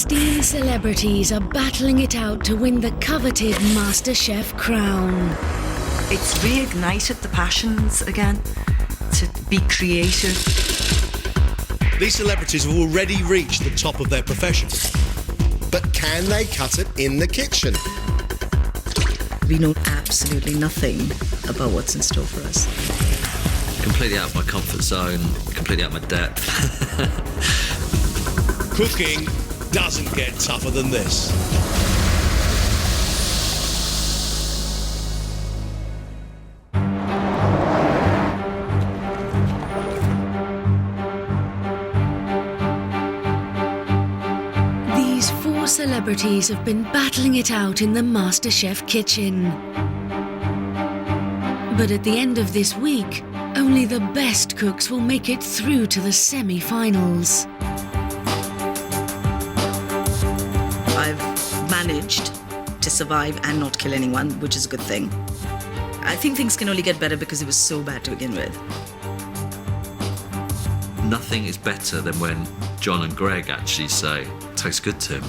16 celebrities are battling it out to win the coveted MasterChef crown. It's reignited the passions again to be creative. These celebrities have already reached the top of their profession. But can they cut it in the kitchen? We know absolutely nothing about what's in store for us. Completely out of my comfort zone, completely out of my depth. Cooking doesn't get tougher than this. These 4 celebrities have been battling it out in the MasterChef kitchen. But at the end of this week, only the best cooks will make it through to the semi-finals. I've managed to survive and not kill anyone, which is a good thing. I think things can only get better because it was so bad to begin with. Nothing is better than when John and Greg actually say, tastes good, Tim.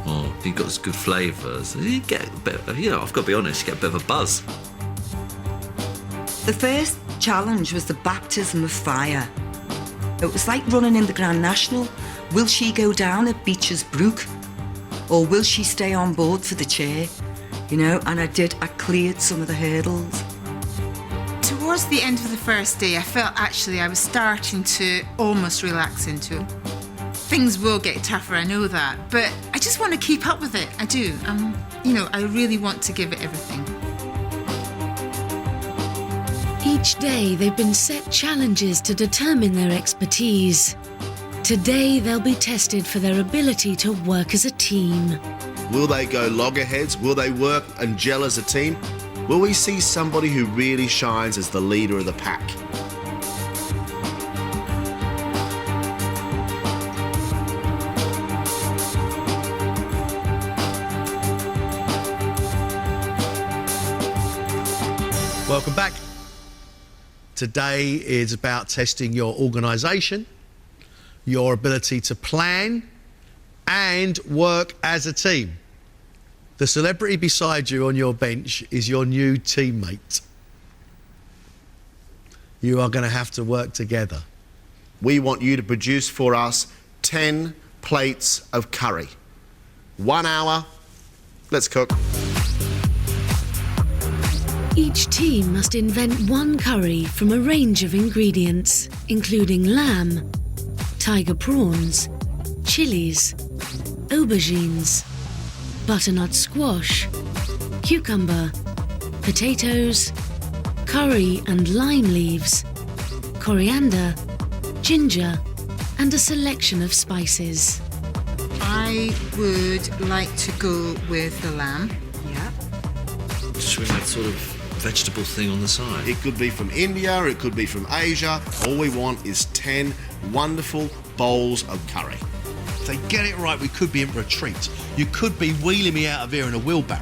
Or you've got good flavours. You get a bit, I've got to be honest, you get a bit of a buzz. The first challenge was the baptism of fire. It was like running in the Grand National. Will she go down at Beecher's Brook? Or will she stay on board for the chair? And I cleared some of the hurdles. Towards the end of the first day, I felt actually I was starting to almost relax into it. Things will get tougher, I know that, but I just want to keep up with it. I do. I really want to give it everything. Each day they've been set challenges to determine their expertise. Today they'll be tested for their ability to work as a team. Will they go loggerheads? Will they work and gel as a team? Will we see somebody who really shines as the leader of the pack? Welcome back. Today is about testing your organisation, your ability to plan and work as a team. The celebrity beside you on your bench is your new teammate. You are going to have to work together. We want you to produce for us 10 plates of curry. 1 hour, let's cook. Each team must invent one curry from a range of ingredients, including lamb, tiger prawns, chilies, aubergines, butternut squash, cucumber, potatoes, curry and lime leaves, coriander, ginger, and a selection of spices. I would like to go with the lamb. Yeah. Just with that sort of vegetable thing on the side. It could be from India, it could be from Asia. All we want is 10 wonderful bowls of curry. If they get it right, we could be in for a treat. You could be wheeling me out of here in a wheelbarrow.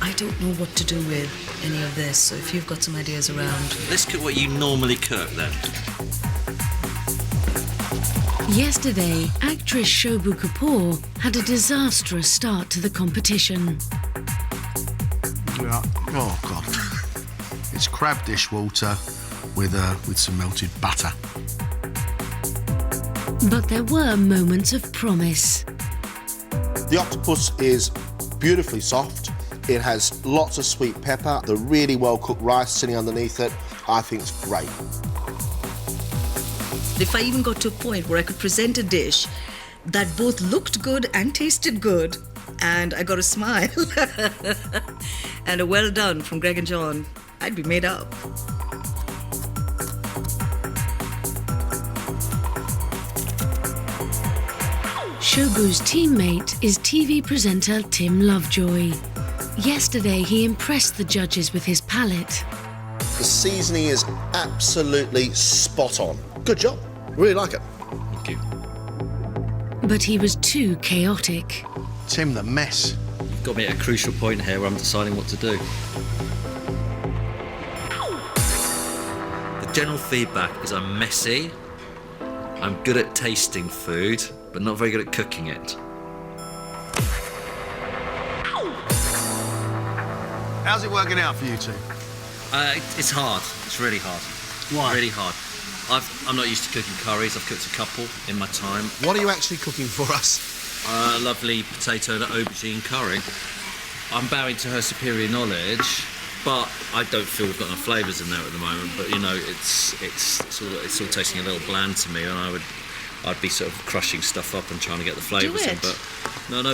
I don't know what to do with any of this, so if you've got some ideas around... Let's cook what you normally cook then. Yesterday, actress Shobhu Kapoor had a disastrous start to the competition. Yeah. Oh, God. It's crab dishwater with some melted butter. But there were moments of promise. The octopus is beautifully soft. It has lots of sweet pepper, the really well-cooked rice sitting underneath it. I think it's great. If I even got to a point where I could present a dish that both looked good and tasted good, and I got a smile and a well done from Greg and John, I'd be made up. Shobhu's teammate is TV presenter Tim Lovejoy. Yesterday, he impressed the judges with his palate. The seasoning is absolutely spot on. Good job. Really like it. Thank you. But he was too chaotic. Tim, the mess. You've got me at a crucial point here where I'm deciding what to do. The general feedback is I'm messy, I'm good at tasting food, but not very good at cooking it. How's it working out for you two? It's hard. It's really hard. Why? Really hard. I'm not used to cooking curries. I've cooked a couple in my time. What are you actually cooking for us? Lovely potato and aubergine curry. I'm bowing to her superior knowledge, but I don't feel we've got enough flavours in there at the moment. But you know, it's all tasting a little bland to me, and I'd be sort of crushing stuff up and trying to get the flavours in. But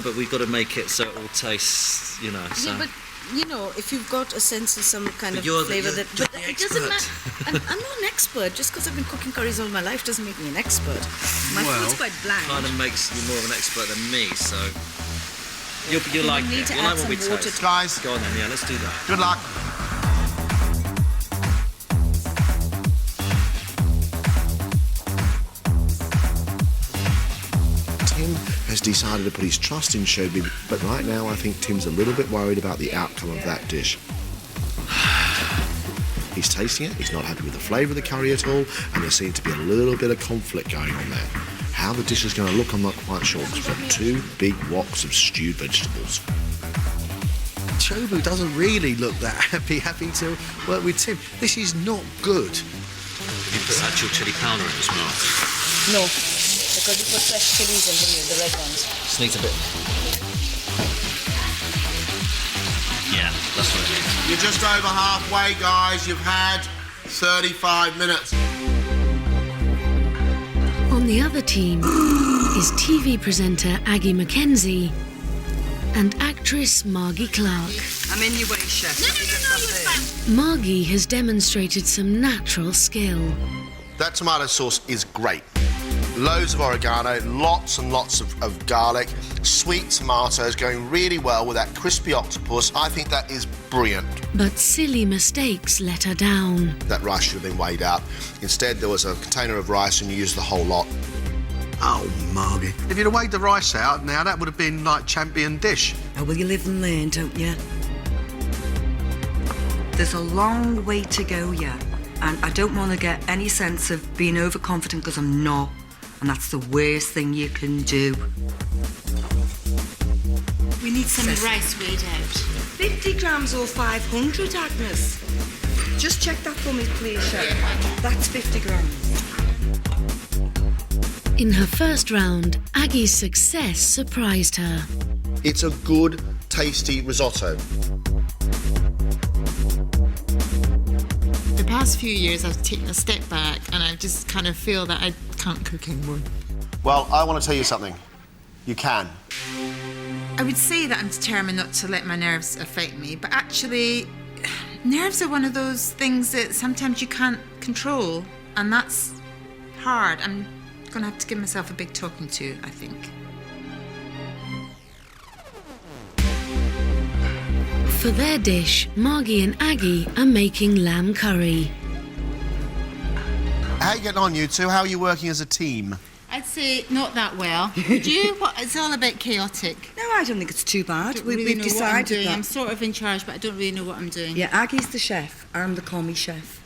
but we've got to make it so it all tastes, you know. So. Yeah, but you know, if you've got a sense of some kind of you're the- flavour you're- that, you're but the it doesn't expert. matter. I'm not an expert. Just because I've been cooking curries all my life doesn't make me an expert. My food's quite bland. Kind of makes you more of an expert than me, so you like need it. to You add like what we some water taste. to- Guys, Go on then, yeah, let's do that. good luck. Tim has decided to put his trust in Shobi, but right now I think Tim's a little bit worried about the outcome of that dish. He's tasting it, he's not happy with the flavour of the curry at all, and there seems to be a little bit of conflict going on there. How the dish is going to look, I'm not quite sure, because we've got 2 big woks of stewed vegetables. Chobu doesn't really look that happy having to work with Tim. This is not good. You put actual chili powder in as well. No, because you put fresh chilies in the red ones. Just needs a bit. Yeah, that's what it needs. You're just over halfway, guys. You've had 35 minutes. On the other team is TV presenter Aggie Mackenzie and actress Margie Clark. I'm in your way, chef. No, you're fine. Margie has demonstrated some natural skill. That tomato sauce is great. Loads of oregano, lots and lots of garlic, sweet tomatoes going really well with that crispy octopus. I think that is brilliant. But silly mistakes let her down. That rice should have been weighed out. Instead, there was a container of rice and you used the whole lot. Oh, Margie. If you'd have weighed the rice out now, that would have been like champion dish. Oh, well, you live and learn, don't you? There's a long way to go, yeah. And I don't want to get any sense of being overconfident because I'm not. And that's the worst thing you can do. We need some rice weighed out. 50 grams or 500, Agnes? Just check that for me, please, chef. That's 50 grams. In her first round, Aggie's success surprised her. It's a good, tasty risotto. The past few years I've taken a step back and I just kind of feel that I can't cook anymore. Well, I want to tell you something. You can. I would say that I'm determined not to let my nerves affect me, but actually, nerves are one of those things that sometimes you can't control, and that's hard. I'm going to have to give myself a big talking to, I think. For their dish, Margie and Aggie are making lamb curry. How are you getting on, you two? How are you working as a team? I'd say not that well. Would you? It's all a bit chaotic. No, I don't think it's too bad. Don't really We've know what I'm decided doing. that. I'm sort of in charge, but I don't really know what I'm doing. Yeah, Aggie's the chef. I'm the commie chef.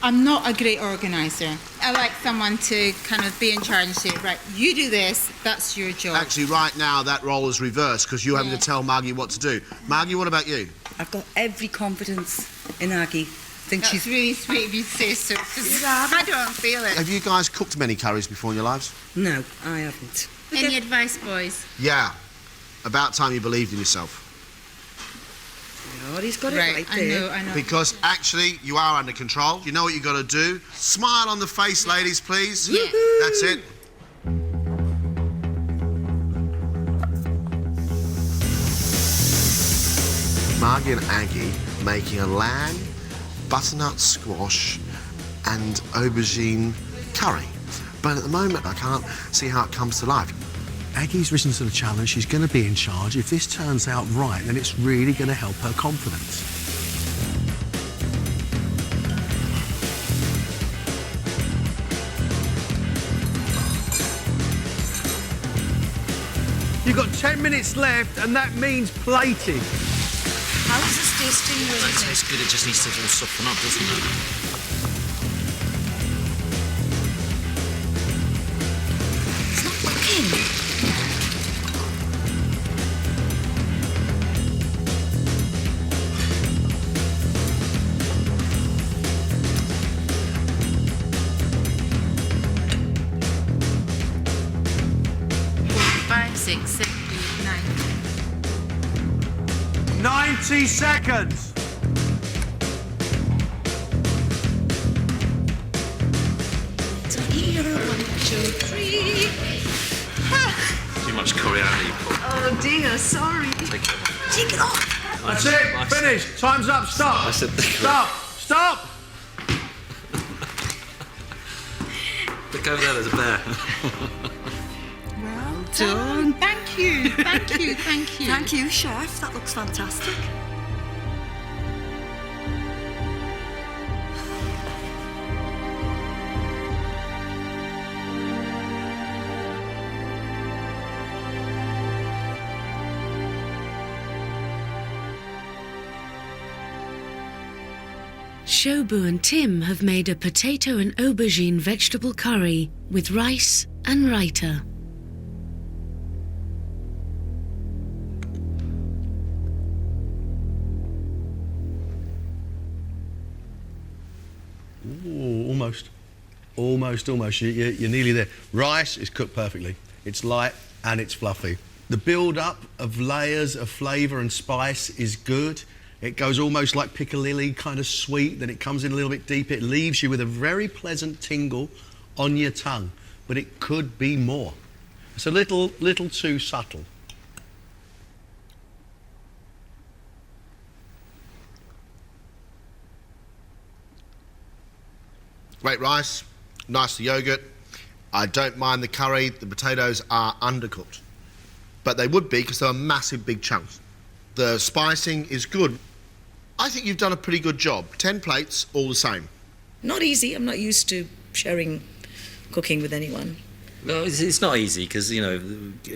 I'm not a great organiser. I like someone to kind of be in charge and say, right, you do this, that's your job. Actually, right now, that role is reversed because you're having to tell Margie what to do. Margie, what about you? I've got every confidence in Aggie. Think That's she's really sweet of you to say so, 'cause I don't feel it. Have you guys cooked many curries before in your lives? No, I haven't. Any advice, boys? Yeah. About time you believed in yourself. Oh, he's got it right there. I know. Because actually, you are under control. You know what you got to do. Smile on the face, ladies, please. Yeah. That's it. Margie and Aggie making a lamb, butternut squash, and aubergine curry. But at the moment, I can't see how it comes to life. Aggie's risen to the challenge. She's going to be in charge. If this turns out right, then it's really going to help her confidence. You've got 10 minutes left, and that means plating. How is this tasting That really? tastes good, it just needs to all soften up, doesn't it? It's not cooking. 6, 7, 8, 9. 90 seconds. Here, 1, 2, 3. Too much coriander you put. Oh dear, sorry. Take it off. That's it. Finish. Time's up. Stop. I said Stop. Stop. Look over there, there's a bear. Well done. Thank you. Thank you. Thank you. Thank you, Chef. That looks fantastic. Shobu and Tim have made a potato and aubergine vegetable curry with rice and raita. Ooh, almost. Almost. You're nearly there. Rice is cooked perfectly. It's light and it's fluffy. The build-up of layers of flavour and spice is good. It goes almost like piccalilli, kind of sweet, then it comes in a little bit deeper. It leaves you with a very pleasant tingle on your tongue, but it could be more. It's a little too subtle. Great rice, nice yogurt. I don't mind the curry. The potatoes are undercooked, but they would be because they're massive big chunks. The spicing is good. I think you've done a pretty good job. 10 plates, all the same. Not easy. I'm not used to sharing cooking with anyone. No, it's not easy because, you know,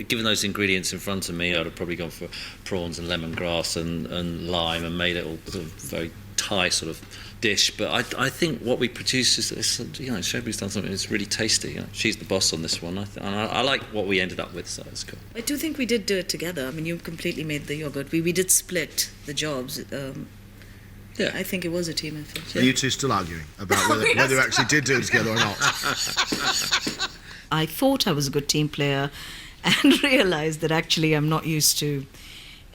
given those ingredients in front of me, I'd have probably gone for prawns and lemongrass and lime and made it all sort of very Thai sort of dish. But I think what we produce is you know, Shobu's done something that's really tasty. You know, she's the boss on this one. I like what we ended up with, so it's cool. I do think we did do it together. I mean, you completely made the yogurt. We did split the jobs. Yeah. I think it was a team effort. Are you two still arguing about whether you actually did do it together or not? I thought I was a good team player and realised that actually I'm not used to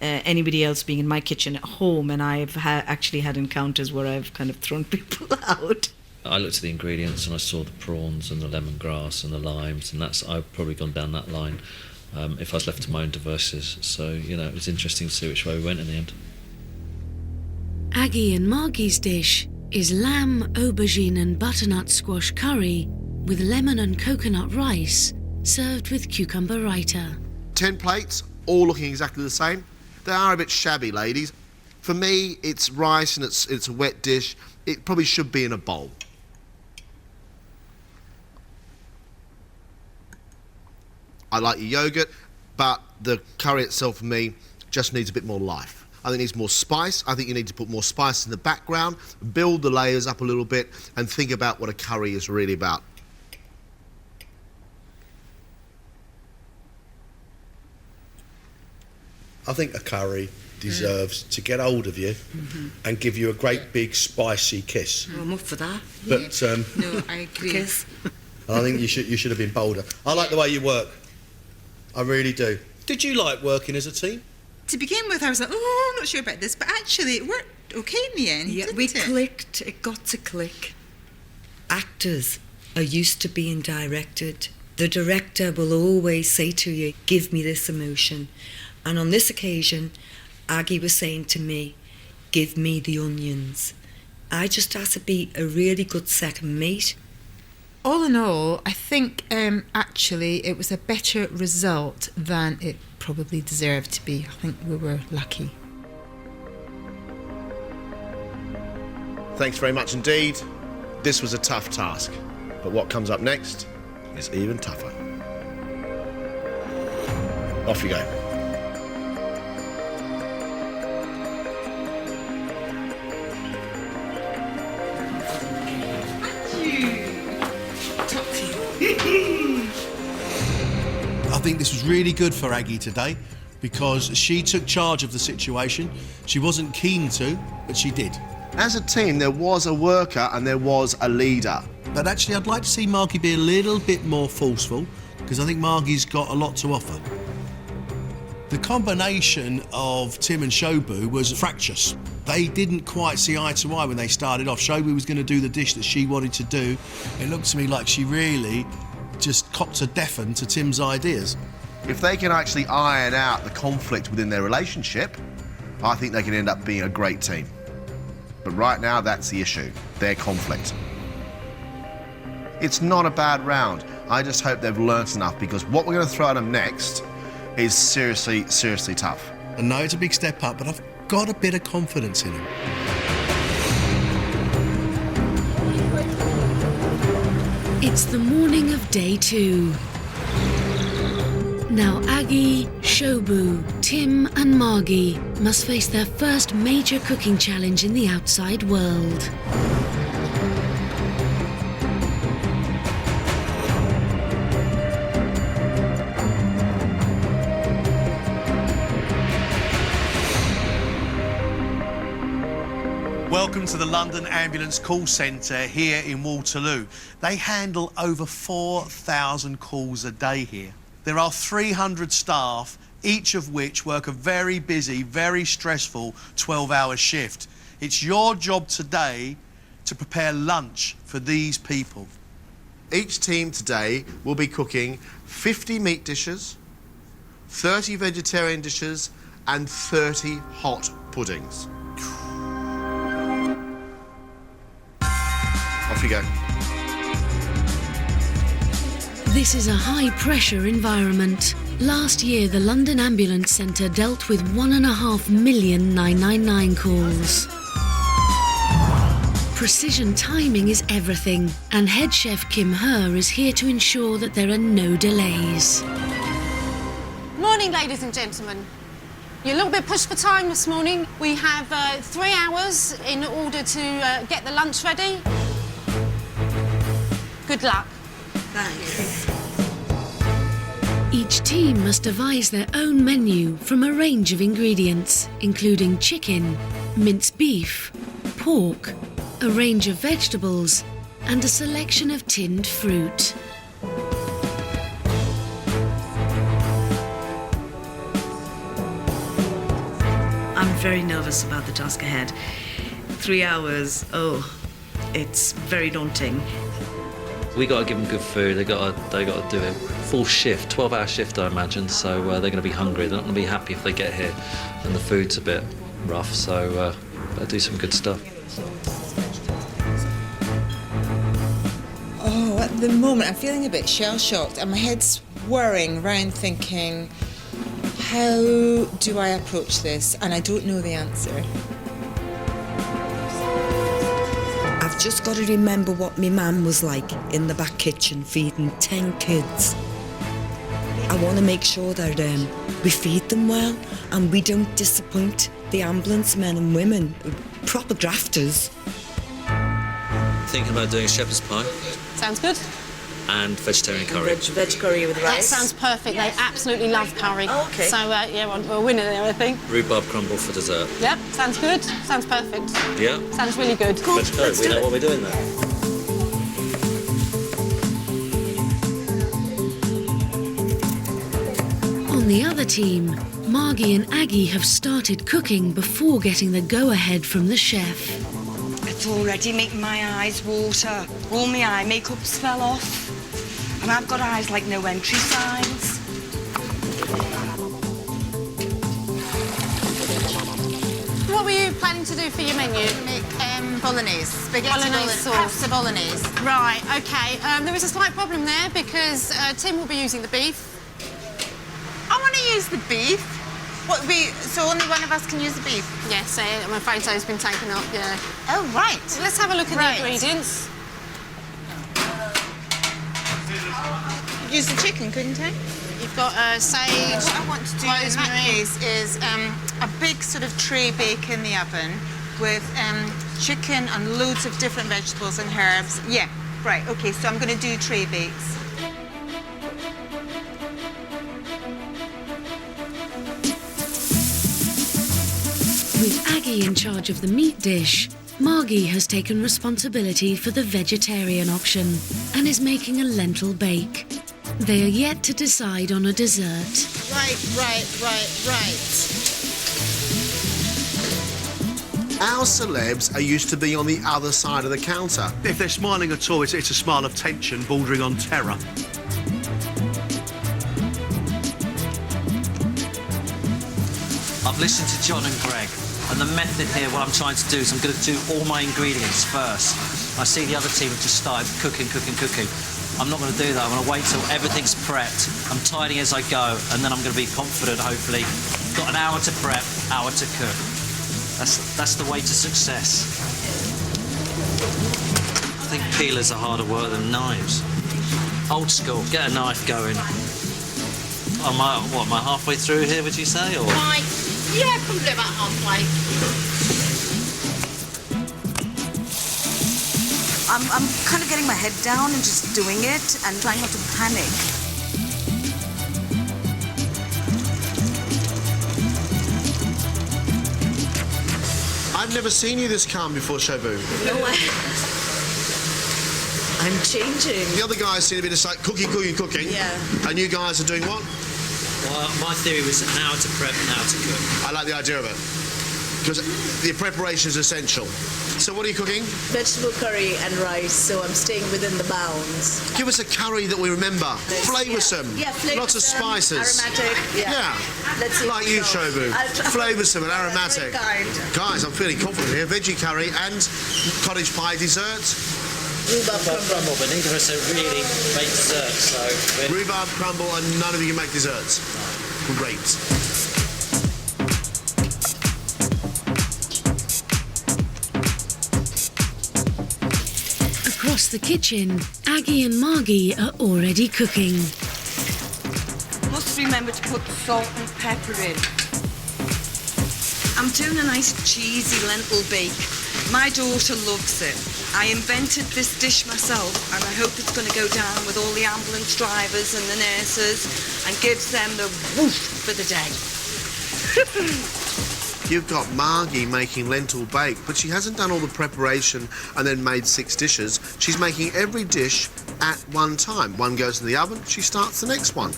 anybody else being in my kitchen at home, and I've actually had encounters where I've kind of thrown people out. I looked at the ingredients and I saw the prawns and the lemongrass and the limes, and I've probably gone down that line if I was left to my own devices. So, you know, it was interesting to see which way we went in the end. Aggie and Margie's dish is lamb, aubergine and butternut squash curry with lemon and coconut rice, served with cucumber raita. 10 plates, all looking exactly the same. They are a bit shabby, ladies. For me, it's rice and it's a wet dish. It probably should be in a bowl. I like your yogurt, but the curry itself for me just needs a bit more life. I think it needs more spice. I think you need to put more spice in the background, build the layers up a little bit, and think about what a curry is really about. I think a curry deserves to get hold of you and give you a great big spicy kiss. Oh, I'm up for that. But No, I agree. I think you should have been bolder. I like the way you work. I really do. Did you like working as a team? To begin with, I was like, oh, I'm not sure about this, but actually it worked okay in the end, didn't we it? clicked. It got to click. Actors are used to being directed. The director will always say to you, give me this emotion. And on this occasion, Aggie was saying to me, give me the onions. I just had to be a really good second mate. All in all, I think actually it was a better result than it probably deserved to be. I think we were lucky. Thanks very much indeed. This was a tough task, but what comes up next is even tougher. Off you go. I think this was really good for Aggie today because she took charge of the situation. She wasn't keen to, but she did. As a team, there was a worker and there was a leader. But actually, I'd like to see Margie be a little bit more forceful because I think Margie's got a lot to offer. The combination of Tim and Shobu was fractious. They didn't quite see eye to eye when they started off. Shobu was going to do the dish that she wanted to do. It looked to me like she really just copped a deafen to Tim's ideas. If they can actually iron out the conflict within their relationship, I think they can end up being a great team. But right now, that's the issue, their conflict. It's not a bad round. I just hope they've learnt enough, because what we're going to throw at them next is seriously, seriously tough. I know it's a big step up, but I've got a bit of confidence in them. It's the morning of day 2. Now Aggie, Shobu, Tim and Margie must face their first major cooking challenge in the outside world. Welcome to the London Ambulance Call Centre here in Waterloo. They handle over 4,000 calls a day here. There are 300 staff, each of which work a very busy, very stressful 12-hour shift. It's your job today to prepare lunch for these people. Each team today will be cooking 50 meat dishes, 30 vegetarian dishes, and 30 hot puddings. Off you go. This is a high-pressure environment. Last year, the London Ambulance Centre dealt with 1.5 million 999 calls. Precision timing is everything, and head chef Kim Herr is here to ensure that there are no delays. Morning, ladies and gentlemen. You're a little bit pushed for time this morning. We have 3 hours in order to get the lunch ready. Good luck. Thanks. Each team must devise their own menu from a range of ingredients, including chicken, minced beef, pork, a range of vegetables, and a selection of tinned fruit. I'm very nervous about the task ahead. 3 hours, it's very daunting. We got to give them good food. They got to do it. Full shift, 12-hour shift, I imagine. So they're going to be hungry. They're not going to be happy if they get here and the food's a bit rough. So better do some good stuff. Oh, at the moment I'm feeling a bit shell-shocked and my head's whirring around thinking, how do I approach this? And I don't know the answer. I've just got to remember what my mum was like in the back kitchen feeding 10 kids. I want to make sure that we feed them well and we don't disappoint the ambulance men and women, proper grafters. Thinking about doing shepherd's pie Sounds good. and vegetarian curry. Veg curry with That rice. sounds perfect. They absolutely love curry. Oh, okay. So, yeah, we're a winner there, I think. Rhubarb crumble for dessert. Yep, sounds good. Sounds perfect. Yeah. Sounds really good. Veg curry. We know what we're doing there. On the other team, Margie and Aggie have started cooking before getting the go-ahead from the chef. It's already making my eyes water. All my eye makeups fell off. And I've got eyes like no entry signs. What were you planning to do for your menu? Make bolognese, spaghetti Bolognese sauce. pasta bolognese. Right, OK. There is a slight problem there because Tim will be using the beef. I want to use the beef. So only one of us can use the beef? Yes, I'm afraid so. It's been taken up, yeah. Oh, right. Let's have a look at Right. the ingredients. Use the chicken, couldn't I? You've got sage, What I want to do in that rosemary. case is a big sort of tray bake in the oven with chicken and loads of different vegetables and herbs. Yeah, right, okay, so I'm going to do tray bakes. With Aggie in charge of the meat dish, Margie has taken responsibility for the vegetarian option and is making a lentil bake. They are yet to decide on a dessert. Our celebs are used to being on the other side of the counter. If they're smiling at all, it's a smile of tension bordering on terror. I've listened to John and Greg, and the method here, what I'm trying to do is I'm going to do all my ingredients first. I see the other team have just started cooking. I'm not going to do that. I'm going to wait till everything's prepped. I'm tidying as I go, and then I'm going to be confident, hopefully. Got an hour to prep, hour to cook. That's the way to success. I think peelers are harder work than knives. Old school, get a knife going. Am I halfway through here, would you say? Or? Yeah, probably about halfway. I'm kind of getting my head down and just doing it and trying not to panic. I've never seen you this calm before, Shobu. No, I'm changing. The other guys seem to be just like cooking. Yeah. And you guys are doing what? Well, my theory was an hour to prep, an hour to cook. I like the idea of it. Because the preparation is essential. So what are you cooking? Vegetable curry and rice, so I'm staying within the bounds. Give us a curry that we remember. Flavoursome. Yeah, flavoursome. Lots of spices. Aromatic. Yeah. Let's see Like how it you, goes. Shobu. I'll try. Flavoursome and aromatic. Very kind. Guys, I'm feeling confident here. Veggie curry and cottage pie dessert. Rhubarb crumble. But neither of us really make desserts, so... Rhubarb crumble and none of you can make desserts. Great. Across the kitchen, Aggie and Margie are already cooking. Must remember to put salt and pepper in. I'm doing a nice cheesy lentil bake. My daughter loves it. I invented this dish myself, and I hope it's going to go down with all the ambulance drivers and the nurses and gives them the woof for the day. You've got Margie making lentil bake, but she hasn't done all the preparation and then made 6 dishes. She's making every dish at one time. One goes in the oven, she starts the next one.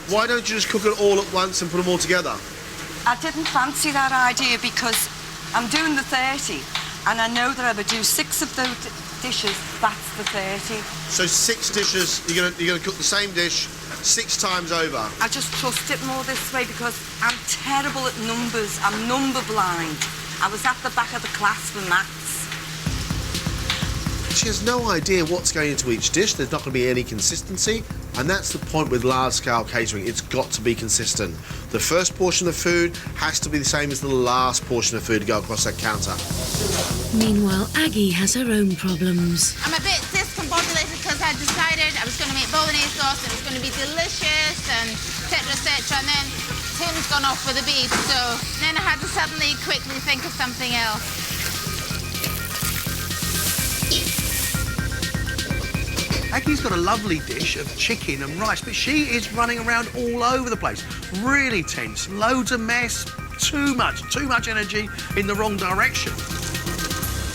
Why don't you just cook it all at once and put them all together? I didn't fancy that idea because I'm doing the 30, and I know that if I do 6 of those dishes, that's the 30. So 6 dishes, you're gonna cook the same dish 6 times over. I just trust it more this way because I'm terrible at numbers. I'm number blind. I was at the back of the class for maths. She has no idea what's going into each dish. There's not going to be any consistency, and that's the point with large-scale catering. It's got to be consistent. The first portion of food has to be the same as the last portion of food to go across that counter. Meanwhile, Aggie has her own problems. I'm a bit discombobulated because I decided I was going to make bolognese sauce and it was going to be delicious and etc. And then Tim's gone off with the beef, so then I had to suddenly quickly think of something else. Aggie's got a lovely dish of chicken and rice, but she is running around all over the place. Really tense, loads of mess, too much energy in the wrong direction.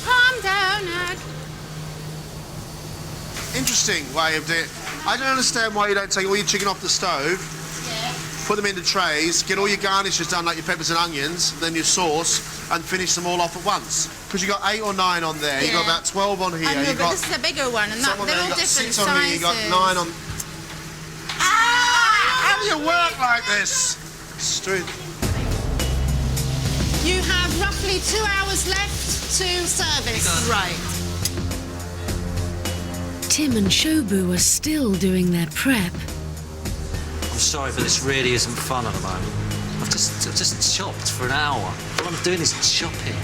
Calm down, Ag. Interesting way of doing it. I don't understand why you don't take all your chicken off the stove, put them into trays, get all your garnishes done like your peppers and onions, then your sauce, and finish them all off at once. Because you've got 8 or 9 on there, you've got about 12 on here. I know, You've but got this is a bigger one, and some on they're there, all you've got different 6 on sizes. here, you've got 9 on... How do you work like this? Street. You have roughly 2 hours left to service. Right. Tim and Shobu are still doing their prep. I'm sorry, but this really isn't fun at the moment. I've just chopped for an hour. All I'm doing is chopping.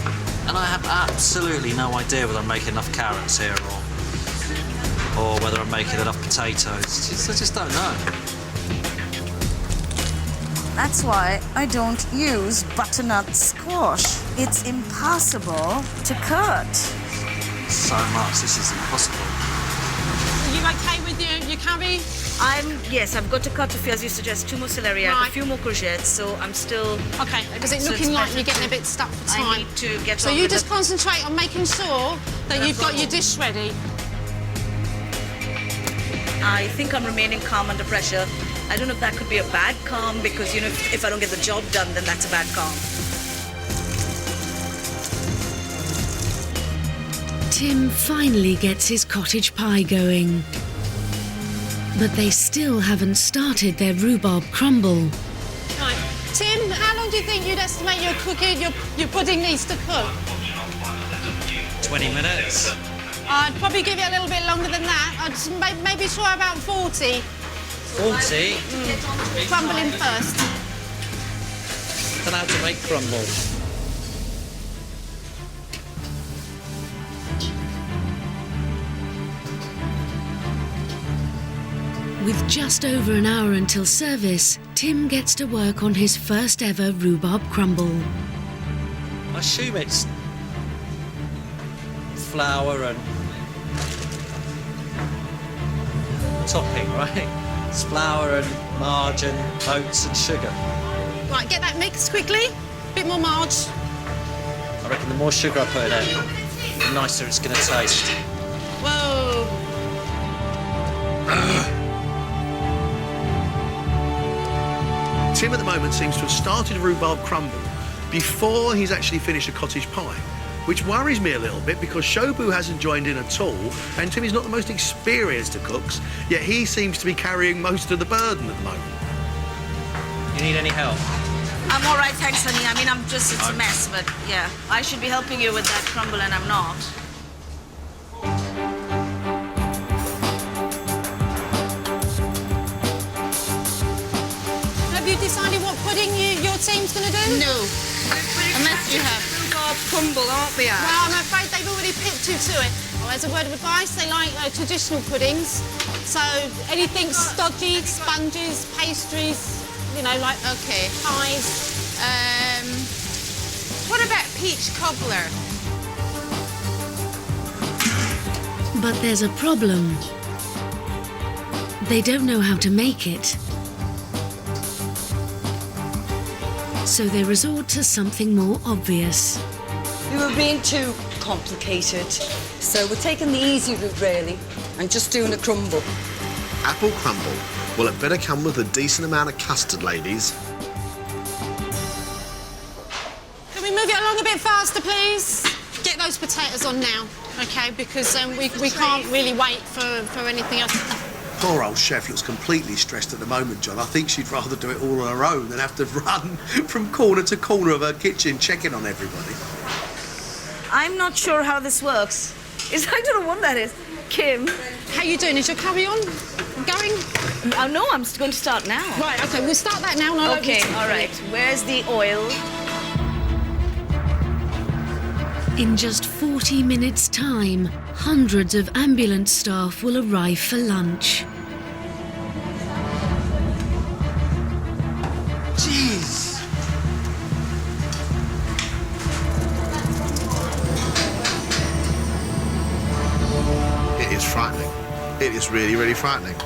And I have absolutely no idea whether I'm making enough carrots here or whether I'm making enough potatoes. I just don't know. That's why I don't use butternut squash. It's impossible to cut. So much, this is impossible. Are you okay with your curry? Yes, I've got to cut a few, as you suggest, 2 more celery, I have Right. a few more courgettes, so I'm still... Okay, because it's So looking it's like better you're getting a to- bit stuck for I time. need to get So on you with just the- concentrate on making sure that you've got your dish ready. I think I'm remaining calm under pressure. I don't know if that could be a bad calm because, you know, if I don't get the job done, then that's a bad calm. Tim finally gets his cottage pie going. But they still haven't started their rhubarb crumble. Right. Tim, how long do you think you'd estimate your pudding needs to cook? 20 minutes. I'd probably give it a little bit longer than that. I'd maybe try about 40. 40? Crumbling first. Don't know how to make crumble. With just over an hour until service, Tim gets to work on his first ever rhubarb crumble. I assume it's flour and topping, right? It's flour and margarine, oats and sugar. Right, get that mixed quickly. Bit more marge. I reckon the more sugar I put in it, the nicer it's going to taste. Whoa. Tim at the moment seems to have started a rhubarb crumble before he's actually finished a cottage pie, which worries me a little bit because Shobu hasn't joined in at all, and Tim is not the most experienced of cooks, yet he seems to be carrying most of the burden at the moment. You need any help? I'm all right, thanks, honey. I mean, it's a mess, but yeah. I should be helping you with that crumble and I'm not. Have you decided what pudding your team's going to do? No, unless you have. Rhubarb crumble, aren't we? Well, I'm afraid they've already picked you to it. Well, as a word of advice, they like traditional puddings. So anything stodgy, sponges, pastries, you know, like Okay. pies. What about peach cobbler? But there's a problem. They don't know how to make it. So they resort to something more obvious. We were being too complicated. So we're taking the easy route, really, and just doing a crumble. Apple crumble. Well, it better come with a decent amount of custard, ladies. Can we move it along a bit faster, please? Get those potatoes on now, okay? Because we can't really wait for anything else. Poor old chef looks completely stressed at the moment, John. I think she'd rather do it all on her own than have to run from corner to corner of her kitchen checking on everybody. I'm not sure how this works. I don't know what that is. Kim. How you doing? Is your curry on? Going? Oh, no, I'm going to start now. Right, okay, we'll start that now. And I'll Okay, open it. all right. Where's the oil? In just 40 minutes' time, hundreds of ambulance staff will arrive for lunch. Jeez. It is frightening. It is really, really frightening.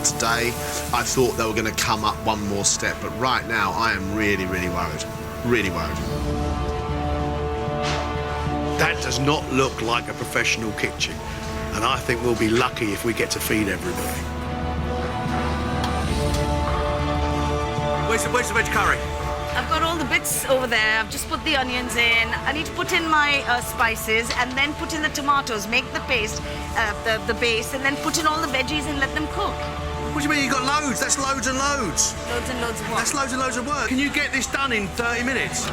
Today, I thought they were going to come up one more step, but right now, I am really, really worried. Really worried. That does not look like a professional kitchen, and I think we'll be lucky if we get to feed everybody. Where's the veg curry? I've got all the bits over there. I've just put the onions in. I need to put in my spices and then put in the tomatoes, make the paste, the base, and then put in all the veggies and let them cook. What do you mean you've got loads? That's loads and loads. Loads and loads of what? That's loads and loads of work. Can you get this done in 30 minutes?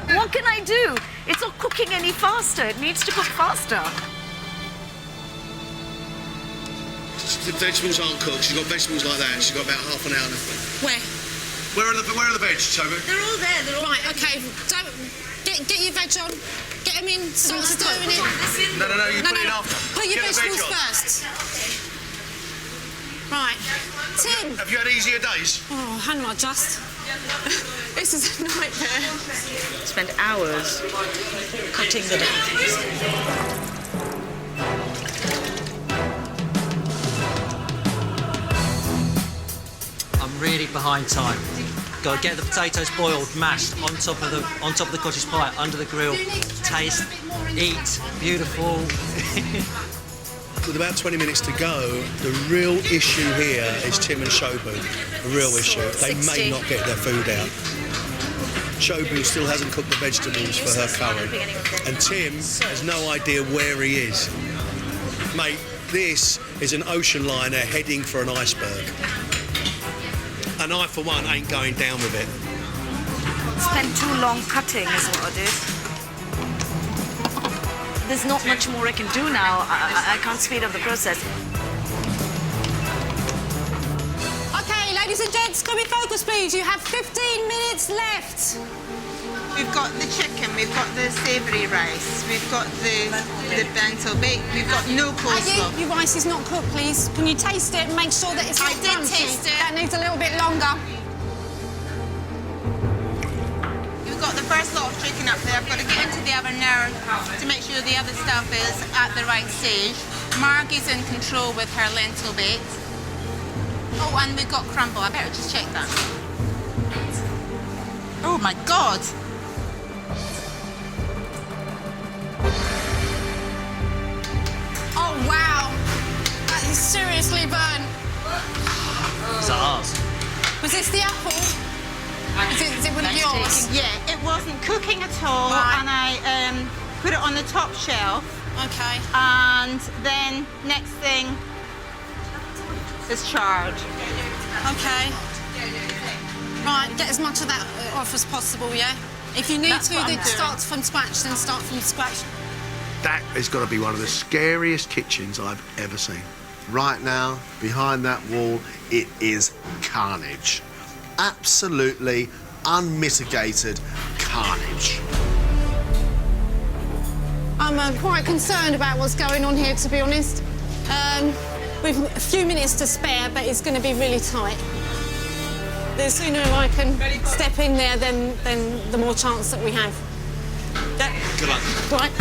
What can I do? It's not cooking any faster. It needs to cook faster. The vegetables aren't cooked. She's got vegetables like that. She's got about half an hour. Where? Where are the veg, Toby? They're all there. They're all right. Okay. Don't get your veg on. Get them in. Start stirring it. No, you put it in after. Put your Get the veg vegetables on. first. Right, Tim. Have you had easier days? Oh, hang on, just. This is a nightmare. Spent hours cutting the I'm really behind time. Got to get the potatoes boiled, mashed on top of the cottage pie, under the grill. Taste, eat, beautiful. with about 20 minutes to go, the real issue here is Tim and Shobu. The real issue. They may not get their food out. Shobu still hasn't cooked the vegetables for her curry. And Tim has no idea where he is. Mate, this is an ocean liner heading for an iceberg. And I, for one, ain't going down with it. Spent too long cutting is what I did. There's not much more I can do now. I can't speed up the process. Okay, ladies and gents, can we focus, please? You have 15 minutes left. We've got the chicken, we've got the savoury rice, we've got the bento bake, we've got no coleslaw. Aggie, your rice is not cooked, please. Can you taste it and make sure that it's not crunchy? I did taste it. That needs a little bit longer. We've got the first lot of chicken up there. I've got to get into the oven now to make sure the other stuff is at the right stage. Margie's in control with her lentil bake. Oh, and we've got crumble. I better just check that. Oh my God! Oh, wow. That is seriously burnt. Is that ours? Was this the apple? Is it one of yours? Yeah, it wasn't cooking at all, Right. and I put it on the top shelf. Okay. And then next thing is charred. Okay. Right, get as much of that off as possible, yeah? If you need That's to, what I'm then doing. start from scratch, then start from scratch. That has got to be one of the scariest kitchens I've ever seen. Right now, behind that wall, it is carnage. Absolutely unmitigated carnage. I'm quite concerned about what's going on here, to be honest. We've a few minutes to spare, but it's going to be really tight. The sooner I can step in there, then the more chance that we have. Yeah. Good luck. Right.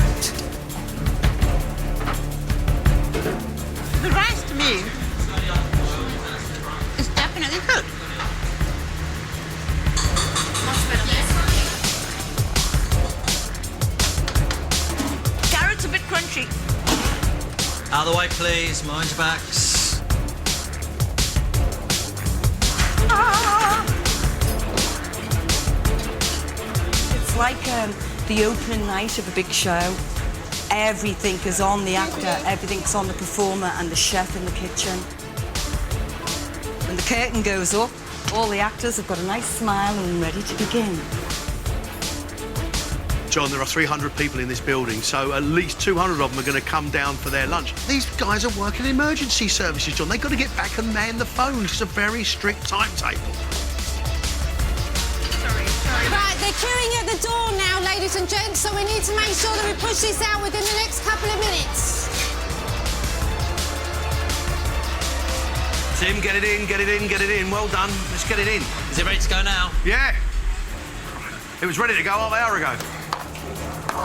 The rice to me is definitely cooked. Carrot's a bit crunchy. Out of the way, please. Mind your backs. It's like the opening night of a big show. Everything is on the actor, everything's on the performer and the chef in the kitchen. When the curtain goes up, all the actors have got a nice smile and ready to begin. John, there are 300 people in this building, so at least 200 of them are going to come down for their lunch. These guys are working emergency services, John. They've got to get back and man the phones. It's a very strict timetable. Right, they're queuing at the door now, ladies and gents, so we need to make sure that we push this out within the next couple of minutes. Tim, get it in, get it in, get it in. Well done. Let's get it in. Is it ready to go now? Yeah. It was ready to go half an hour ago.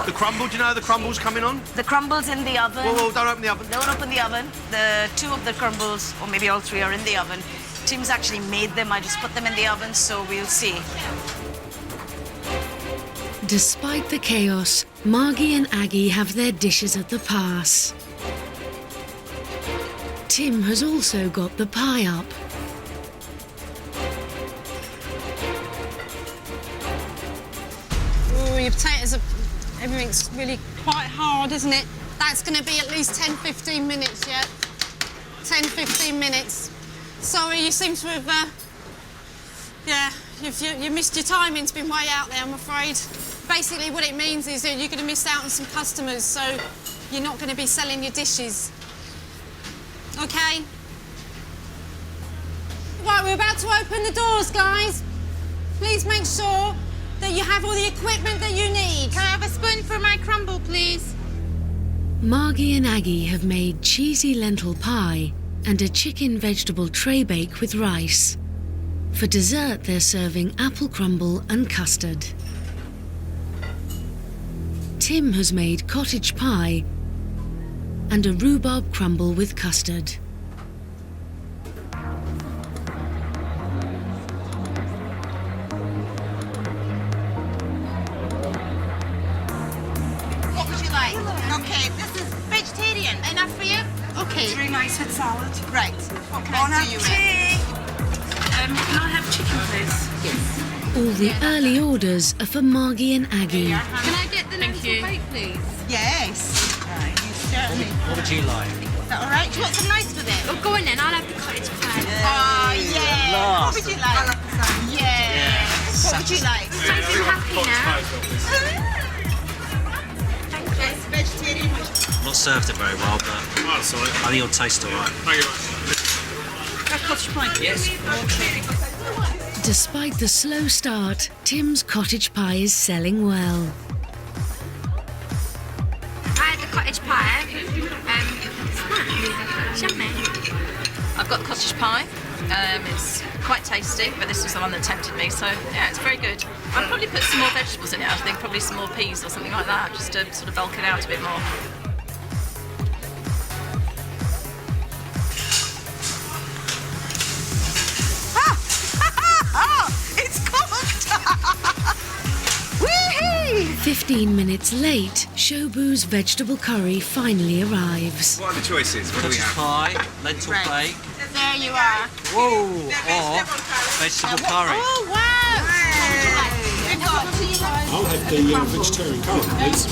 The crumble, do you know the crumble's coming on? The crumbles in the oven. Well, don't open the oven. Don't open the oven. The two of the crumbles, or maybe all three, are in the oven. Tim's actually made them. I just put them in the oven, so we'll see. Despite the chaos, Margie and Aggie have their dishes at the pass. Tim has also got the pie up. Ooh, your potatoes are... Everything's really quite hard, isn't it? That's going to be at least 10-15 minutes yet. 10-15 minutes. Sorry, you seem to have... Yeah, you missed your timing. It's been way out there, I'm afraid. Basically, what it means is that you're going to miss out on some customers, so you're not going to be selling your dishes. OK? Right, we're about to open the doors, guys. Please make sure that you have all the equipment that you need. Can I have a spoon for my crumble, please? Margie and Aggie have made cheesy lentil pie and a chicken vegetable tray bake with rice. For dessert, they're serving apple crumble and custard. Tim has made cottage pie and a rhubarb crumble with custard. What would you like? Okay, this is vegetarian. Enough for you? Okay. It's really nice with salad. Right. What can I do you with? Can I have chicken, please? Yes. All the early orders are for Margie and Aggie. Can I get the lentil bake, please? Yes. Right, you certainly. What would you like? Is that all right? Do you want some rice with it? Oh, go on then, I'll have the cottage pie. Oh, yeah. What would you like? Yeah. What would you like? I'm happy now. Yes, vegetarian. Not served it very well, but I think it'll taste all right. Have cottage pie. Yes. Despite the slow start, Tim's cottage pie is selling well. I had the cottage pie. It's yummy. I've got the cottage pie. It's quite tasty, but this was the one that tempted me, so yeah, it's very good. I'd probably put some more vegetables in it, I think, probably some more peas or something like that, just to sort of bulk it out a bit more. It's cooked! Whee! 15 minutes late, Shobu's vegetable curry finally arrives. What are the choices? What do we Cottage have? pie, lentil bake. There you are. Whoa! Or vegetable curry. Oh, wow. I'll have the vegetarian curry, please.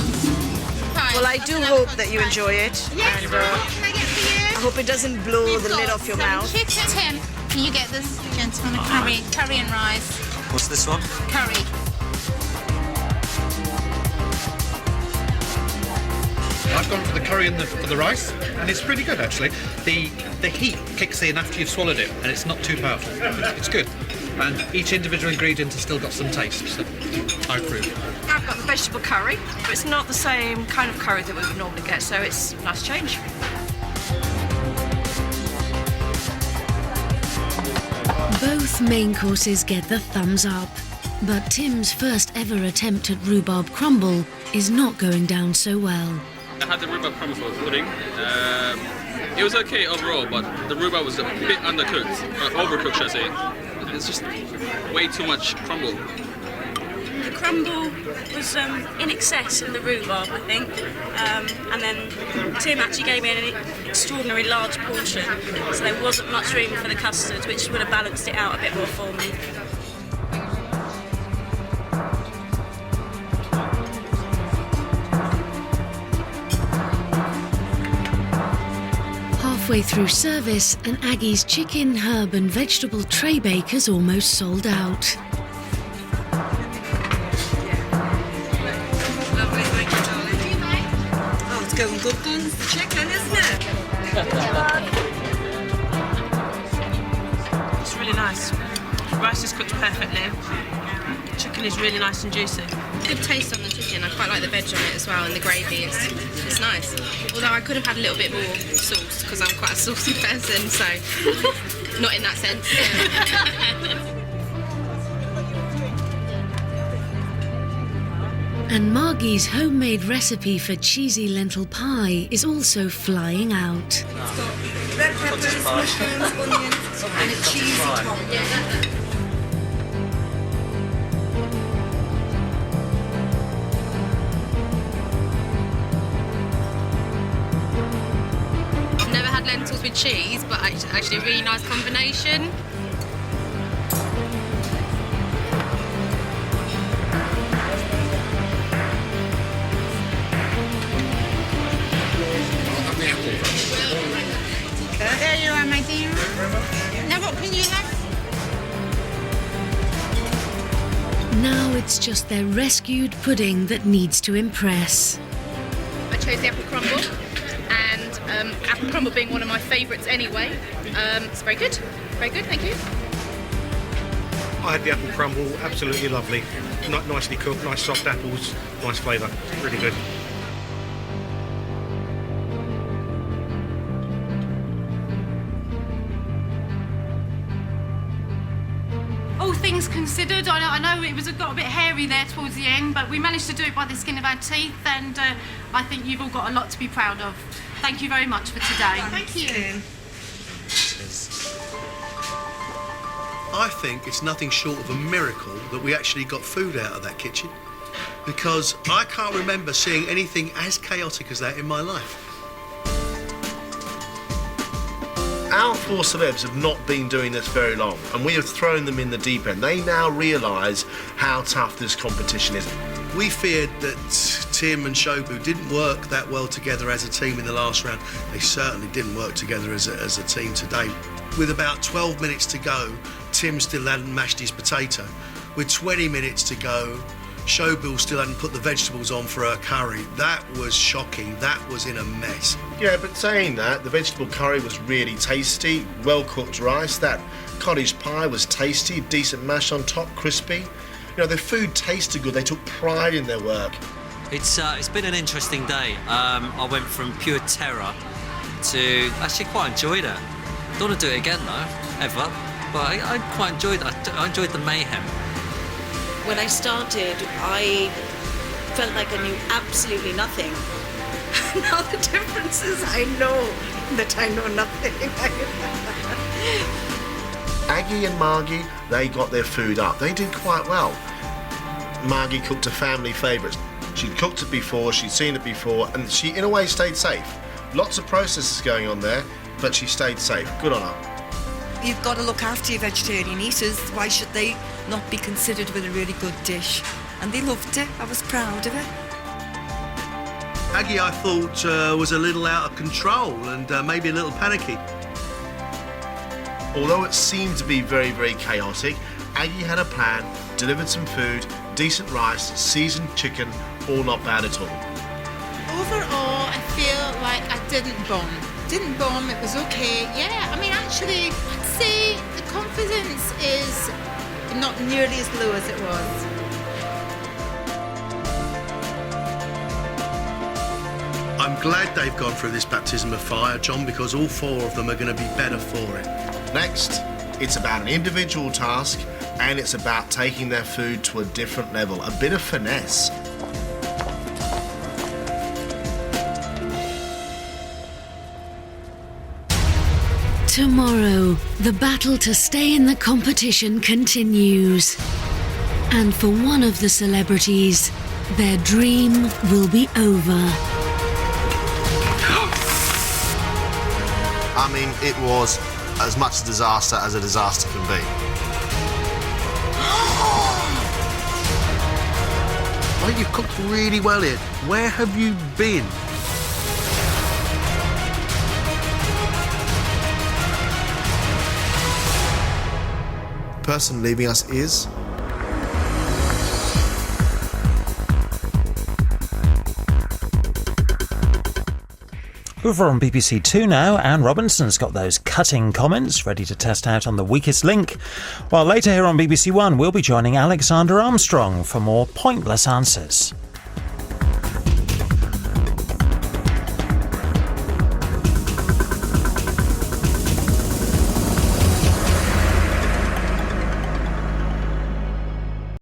Well, I do hope that you enjoy it. Yes. And, What can I get for you? I hope it doesn't blow the lid off your mouth. Chicken. Tim, can you get this gentleman a curry and rice? What's this one? Curry. I've gone for the curry and for the rice, and it's pretty good actually. The heat kicks in after you've swallowed it, and it's not too powerful. It's good, and each individual ingredient has still got some taste, so I approve. I've got the vegetable curry, but it's not the same kind of curry that we would normally get, so it's a nice change. Both main courses get the thumbs up, but Tim's first ever attempt at rhubarb crumble is not going down so well. I had the rhubarb crumble for pudding. It was okay overall, but the rhubarb was a bit undercooked, or overcooked, should I say. It's just way too much crumble. The crumble was in excess of the rhubarb, I think. And then Tim actually gave me an extraordinarily large portion, so there wasn't much room for the custard, which would have balanced it out a bit more for me. Halfway through service, and Aggie's chicken, herb and vegetable tray bake has almost sold out. Lovely, thank you, darling. Oh, it's going good guns, the chicken, isn't it? It's really nice. The rice is cooked perfectly. The chicken is really nice and juicy. Good taste on the chicken. I quite like the veg on it as well, and the gravy. It's nice. Although I could have had a little bit more sauce because I'm quite a saucy person, so not in that sense. And Margie's homemade recipe for cheesy lentil pie is also flying out. Red peppers, mushrooms, onions, and a cheesy top. I've never had lentils with cheese, but actually a really nice combination. There you are, my dear. Now what can you have? Now it's just their rescued pudding that needs to impress. I chose the apple crumble, and apple crumble being one of my favourites anyway. It's very good, thank you. I had the apple crumble, absolutely lovely. Nicely cooked, nice soft apples, nice flavour, really good. All things considered, I know it got a bit hairy there towards the end, but we managed to do it by the skin of our teeth, and I think you've all got a lot to be proud of. Thank you very much for today. Thank you. I think it's nothing short of a miracle that we actually got food out of that kitchen, because I can't remember seeing anything as chaotic as that in my life. our four celebs have not been doing this very long, and we have thrown them in the deep end. They now realise how tough this competition is. We feared that Tim and Shobu didn't work that well together as a team in the last round. They certainly didn't work together as a team today. With about 12 minutes to go, Tim still hadn't mashed his potato. With 20 minutes to go, Shobu still hadn't put the vegetables on for her curry. That was shocking. That was in a mess. Yeah, but saying that, the vegetable curry was really tasty, well-cooked rice. That cottage pie was tasty, decent mash on top, crispy. You know, their food tasted good. They took pride in their work. It's been an interesting day. I went from pure terror to actually quite enjoyed it. Don't want to do it again though, ever. But I quite enjoyed it. I enjoyed the mayhem. When I started, I felt like I knew absolutely nothing. Now the difference is I know that I know nothing. Aggie and Margie, they got their food up. They did quite well. Margie cooked a family favourite. She'd cooked it before, she'd seen it before, and she, in a way, stayed safe. Lots of processes going on there, but she stayed safe. Good on her. You've got to look after your vegetarian eaters. Why should they not be considered with a really good dish? And they loved it. I was proud of it. Aggie, I thought, was a little out of control and maybe a little panicky. Although it seemed to be very, very chaotic, Aggie had a plan, delivered some food, decent rice, seasoned chicken, all not bad at all. Overall, I feel like I didn't bomb. Didn't bomb, it was okay. Yeah, I mean, actually, I'd say the confidence is not nearly as low as it was. I'm glad they've gone through this baptism of fire, John, because all four of them are going to be better for it. Next, it's about an individual task, and it's about taking their food to a different level, a bit of finesse. Tomorrow, the battle to stay in the competition continues. And for one of the celebrities, their dream will be over. I mean, it was as much a disaster as a disaster can be. I think you've cooked really well here. Where have you been? The person leaving us is... Over on BBC Two now, Anne Robinson's got those cutting comments ready to test out on The Weakest Link. While later here on BBC One, we'll be joining Alexander Armstrong for more pointless answers.